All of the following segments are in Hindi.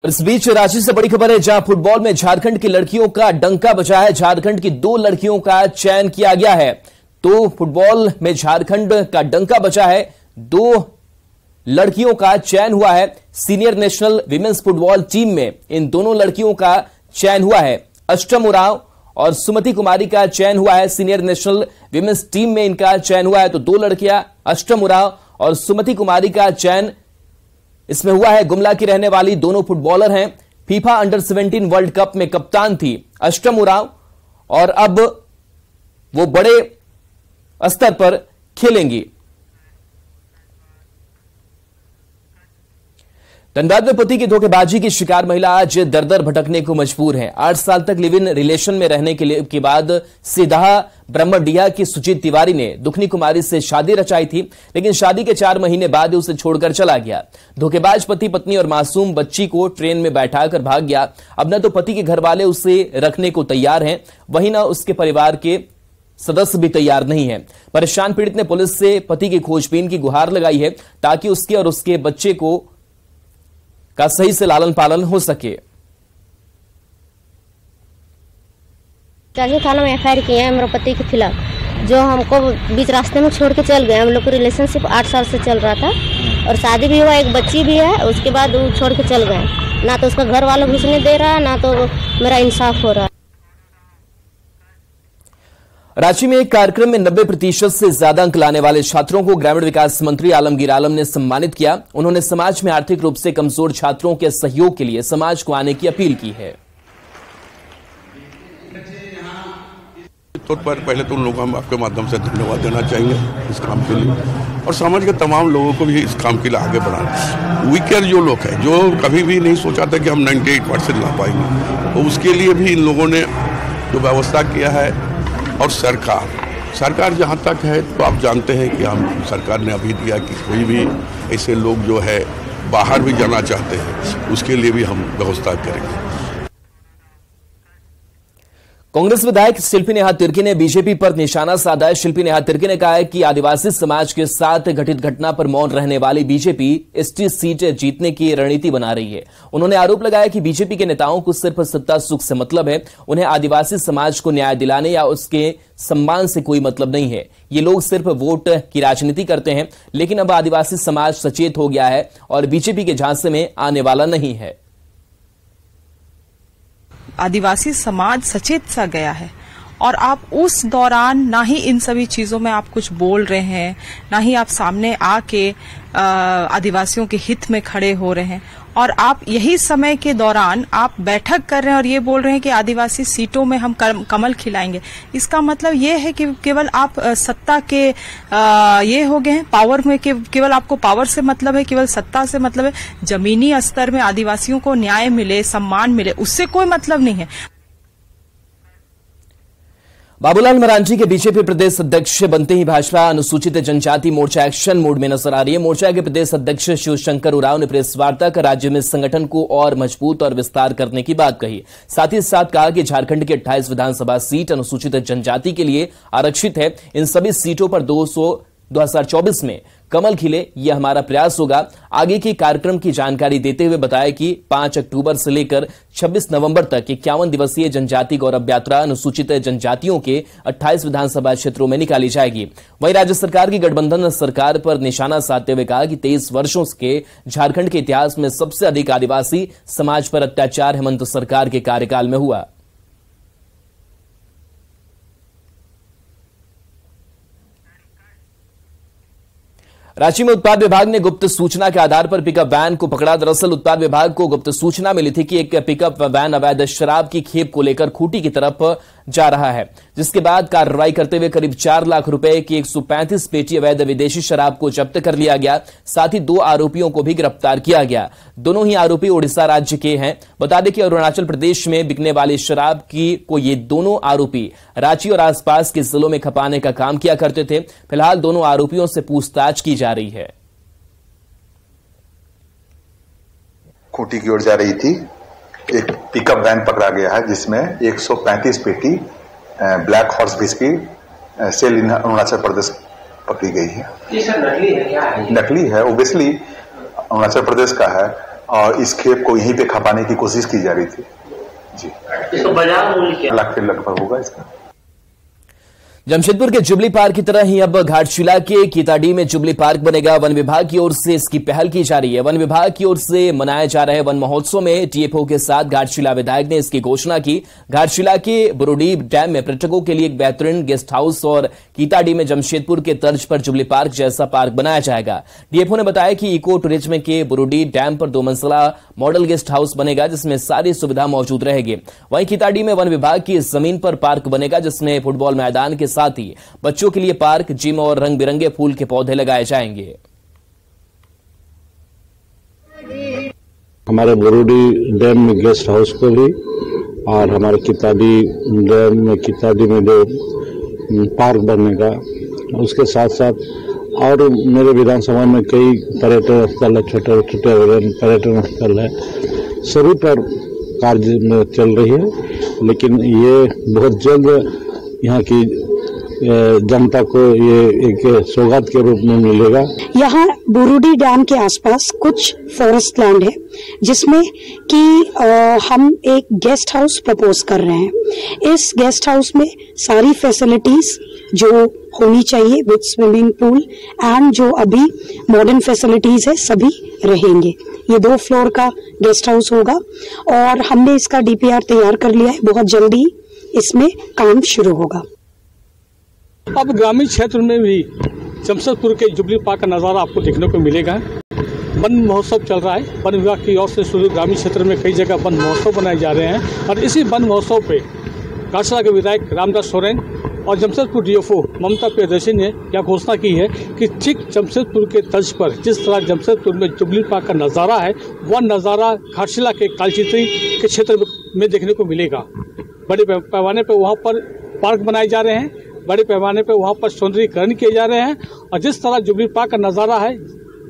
और इस बीच रांची से बड़ी खबर है, जहां फुटबॉल में झारखंड की लड़कियों का डंका बजा है। झारखंड की 2 लड़कियों का चयन किया गया है। तो फुटबॉल में झारखंड का डंका बजा है, 2 लड़कियों का चयन हुआ है। Senior national women's football team में इन दोनों लड़कियों का चयन हुआ है। अष्टम उरांव और सुमति कुमारी का चयन हुआ है। सीनियर नेशनल विमेंस टीम में इनका चयन हुआ है। तो 2 लड़कियां अष्टम उरांव और सुमति कुमारी का चयन इसमें हुआ है। गुमला की रहने वाली दोनों फुटबॉलर हैं। फीफा अंडर 17 वर्ल्ड कप में कप्तान थी अष्टम उरांव और अब वो बड़े स्तर पर खेलेंगी। धनबाद में पति की धोखेबाजी की शिकार महिला आज दर-दर भटकने को मजबूर है। 8 साल तक लिव इन रिलेशन में रहने के बाद सीधा ब्रह्मडीहा की सुजीत तिवारी ने दुखनी कुमारी से शादी रचाई थी, लेकिन शादी के 4 महीने बाद उसे छोड़कर चला गया। धोखेबाज पति पत्नी और मासूम बच्ची को ट्रेन में बैठाकर भाग गया। अब न तो पति के घर वाले उसे रखने को तैयार हैं, वहीं न उसके परिवार के सदस्य भी तैयार नहीं है। परेशान पीड़ित ने पुलिस से पति की खोजबीन की गुहार लगाई है, ताकि उसके और उसके बच्चे का सही से लालन पालन हो सके। जाके थाना में एफआईआर किए हैं मेरे पति के खिलाफ, जो हमको बीच रास्ते में छोड़ के चल गए। हम लोग का रिलेशनशिप 8 साल से चल रहा था और शादी भी हुआ, एक बच्ची भी है। उसके बाद वो छोड़ के चल गए। ना तो उसका घर वाला घुसने दे रहा है, ना तो मेरा इंसाफ हो रहा है। रांची में एक कार्यक्रम में 90% से ज्यादा अंक लाने वाले छात्रों को ग्रामीण विकास मंत्री आलमगीर आलम ने सम्मानित किया। उन्होंने समाज में आर्थिक रूप से कमजोर छात्रों के सहयोग के लिए समाज को आने की अपील की है। तौर पर पहले तो उन लोगों को हम आपके माध्यम से धन्यवाद देना चाहेंगे इस काम के लिए, और समाज के तमाम लोगों को भी इस काम के लिए आगे बढ़ाना। वीकर जो लोग हैं, जो कभी भी नहीं सोचा था कि हम 98% ला पाएंगे, तो उसके लिए भी इन लोगों ने जो व्यवस्था किया है। और सरकार जहाँ तक है, तो आप जानते हैं कि हम सरकार ने अभी दिया कि कोई भी ऐसे लोग जो है बाहर भी जाना चाहते हैं, उसके लिए भी हम व्यवस्था करेंगे। कांग्रेस विधायक शिल्पी नेहा तिर्की ने बीजेपी पर निशाना साधा है। शिल्पी नेहा तिर्की ने कहा है कि आदिवासी समाज के साथ घटित घटना पर मौन रहने वाली बीजेपी एसटी सीट जीतने की रणनीति बना रही है। उन्होंने आरोप लगाया कि बीजेपी के नेताओं को सिर्फ सत्ता सुख से मतलब है। उन्हें आदिवासी समाज को न्याय दिलाने या उसके सम्मान से कोई मतलब नहीं है। ये लोग सिर्फ वोट की राजनीति करते हैं, लेकिन अब आदिवासी समाज सचेत हो गया है और बीजेपी के झांसे में आने वाला नहीं है। आदिवासी समाज सचेत सा गया है और आप उस दौरान ना ही इन सभी चीजों में आप कुछ बोल रहे हैं, ना ही आप सामने आके आदिवासियों के हित में खड़े हो रहे हैं, और आप यही समय के दौरान आप बैठक कर रहे हैं और ये बोल रहे हैं कि आदिवासी सीटों में हम कमल खिलाएंगे। इसका मतलब ये है कि केवल आप सत्ता के ये हो गए हैं, पावर में केवल आपको पावर से मतलब है, केवल सत्ता से मतलब है। जमीनी स्तर में आदिवासियों को न्याय मिले, सम्मान मिले, उससे कोई मतलब नहीं है। बाबूलाल मरांडी के बीजेपी प्रदेश अध्यक्ष बनते ही भाजपा अनुसूचित जनजाति मोर्चा एक्शन मोड में नजर आ रही है। मोर्चा के प्रदेश अध्यक्ष शिवशंकर उरांव ने प्रेस वार्ता कर राज्य में संगठन को और मजबूत और विस्तार करने की बात कही। साथ ही साथ कहा कि झारखंड की 28 विधानसभा सीट अनुसूचित जनजाति के लिए आरक्षित है। इन सभी सीटों पर 2024 में कमल खिले, यह हमारा प्रयास होगा। आगे के कार्यक्रम की जानकारी देते हुए बताया कि 5 अक्टूबर से लेकर 26 नवंबर तक 51 दिवसीय जनजाति गौरव यात्रा अनुसूचित जनजातियों के 28 विधानसभा क्षेत्रों में निकाली जाएगी। वहीं राज्य सरकार की गठबंधन सरकार पर निशाना साधते हुए कहा कि 23 वर्षों के झारखंड के इतिहास में सबसे अधिक आदिवासी समाज पर अत्याचार हेमंत सरकार के कार्यकाल में हुआ। रांची में उत्पाद विभाग ने गुप्त सूचना के आधार पर पिकअप वैन को पकड़ा। दरअसल उत्पाद विभाग को गुप्त सूचना मिली थी कि एक पिकअप वैन अवैध शराब की खेप को लेकर खूंटी की तरफ जा रहा है, जिसके बाद कार्रवाई करते हुए करीब 4 लाख रुपए की 135 पेटी अवैध विदेशी शराब को जब्त कर लिया गया। साथ ही 2 आरोपियों को भी गिरफ्तार किया गया। दोनों ही आरोपी ओडिशा राज्य के हैं। बता दें कि अरुणाचल प्रदेश में बिकने वाली शराब को ये दोनों आरोपी रांची और आसपास के जिलों में खपाने का काम किया करते थे। फिलहाल दोनों आरोपियों से पूछताछ की जा रही है। खूंटी की ओर जा रही थी, एक पिकअप वैन पकड़ा गया है जिसमें 135 पेटी ब्लैक हॉर्स विस्की सेल इन अरुणाचल प्रदेश पकड़ी गई है। ये सब नकली है, क्या है? नकली है, ओब्वियसली अरुणाचल प्रदेश का है और इस खेप को यहीं पे खपाने की कोशिश की जा रही थी जी। इसका बाजार मूल्य क्या? लाख के लगभग होगा इसका। जमशेदपुर के जुबली पार्क की तरह ही अब घाटशिला के कीताडी में जुबली पार्क बनेगा। वन विभाग की ओर से इसकी पहल की जा रही है। वन विभाग की ओर से मनाए जा रहे वन महोत्सव में टीएफओ के साथ घाटशिला विधायक ने इसकी घोषणा की। घाटशिला के बुरुडी डैम में पर्यटकों के लिए एक बेहतरीन गेस्ट हाउस और कीताडी में जमशेदपुर के तर्ज पर जुबली पार्क जैसा पार्क बनाया जाएगा। टीएफओ ने बताया कि इको टूरिज्म के बुरुडी डैम पर 2 मंजिला मॉडल गेस्ट हाउस बनेगा जिसमें सारी सुविधा मौजूद रहेगी। वहीं कीताडी में वन विभाग की जमीन पर पार्क बनेगा जिसमें फुटबॉल मैदान के साथ ही बच्चों के लिए पार्क, जिम और रंग बिरंगे फूल के पौधे लगाए जाएंगे। हमारे बुरुडी डैम में गेस्ट हाउस को भी और हमारे किताडी डैम में किताडी में जो पार्क बनेगा उसके साथ साथ और मेरे विधानसभा में कई पर्यटन स्थल है, छोटे छोटे पर्यटन स्थल है, सभी पर कार्य में चल रही है। लेकिन ये बहुत जल्द यहाँ की जनता को ये एक सौगात के रूप में मिलेगा। यहाँ बुरुडी डैम के आसपास कुछ फॉरेस्ट लैंड है जिसमें कि हम एक गेस्ट हाउस प्रपोज कर रहे हैं। इस गेस्ट हाउस में सारी फैसिलिटीज जो होनी चाहिए विद स्विमिंग पूल एंड जो अभी मॉडर्न फैसिलिटीज है सभी रहेंगे। ये 2 फ्लोर का गेस्ट हाउस होगा और हमने इसका डीपीआर तैयार कर लिया है। बहुत जल्दी इसमें काम शुरू होगा। अब ग्रामीण क्षेत्र में भी जमशेदपुर के जुबली पार्क का नज़ारा आपको देखने को मिलेगा। वन महोत्सव चल रहा है। वन विभाग की ओर से शुरू ग्रामीण क्षेत्र में कई जगह वन महोत्सव बनाए जा रहे हैं और इसी वन महोत्सव पे घाटशिला के विधायक रामदास सोरेन और जमशेदपुर डीएफओ ममता प्रियदर्शी ने यह घोषणा की है कि ठीक जमशेदपुर के तर्ज पर जिस तरह जमशेदपुर में जुबली पार्क का नज़ारा है वह नज़ारा घाटशिला के कालचित्री के क्षेत्र में देखने को मिलेगा। बड़े पैमाने पर वहाँ पर पार्क बनाए जा रहे हैं, बड़े पैमाने पर वहाँ पर सौंदर्यीकरण किए जा रहे हैं और जिस तरह जुबली पार्क का नज़ारा है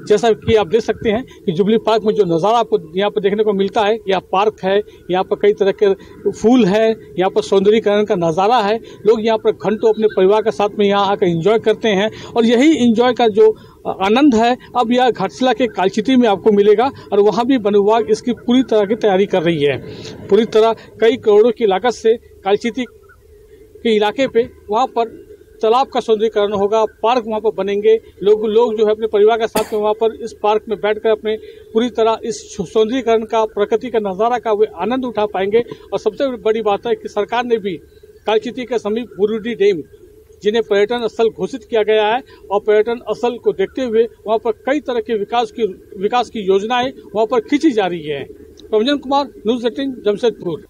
जैसा कि आप देख सकते हैं कि जुबली पार्क में जो नज़ारा आपको यहाँ पर देखने को मिलता है, यहाँ पार्क है, यहाँ पर कई तरह के फूल हैं, यहाँ पर सौंदर्यीकरण का नज़ारा है। लोग यहाँ पर घंटों अपने परिवार के साथ में यहाँ आकर एंजॉय करते हैं और यही एंजॉय का जो आनंद है अब यह घाटशिला के कालचित्री में आपको मिलेगा और वहाँ भी वन विभाग इसकी पूरी तरह की तैयारी कर रही है। पूरी तरह कई करोड़ों की लागत से कालचित्री के इलाके पे वहाँ पर तालाब का सौंदर्यीकरण होगा, पार्क वहाँ पर बनेंगे। लोग जो है अपने परिवार के साथ में वहाँ पर इस पार्क में बैठकर अपने पूरी तरह इस सौंदर्यीकरण का, प्रकृति का नज़ारा का वे आनंद उठा पाएंगे। और सबसे बड़ी बात है कि सरकार ने भी कालचित्री के समीप बुरुडी डैम जिन्हें पर्यटन स्थल घोषित किया गया है और पर्यटन स्थल को देखते हुए वहाँ पर कई तरह के विकास की योजनाएं वहाँ पर खींची जा रही है। प्रभंजन कुमार, न्यूज़ 18 जमशेदपुर।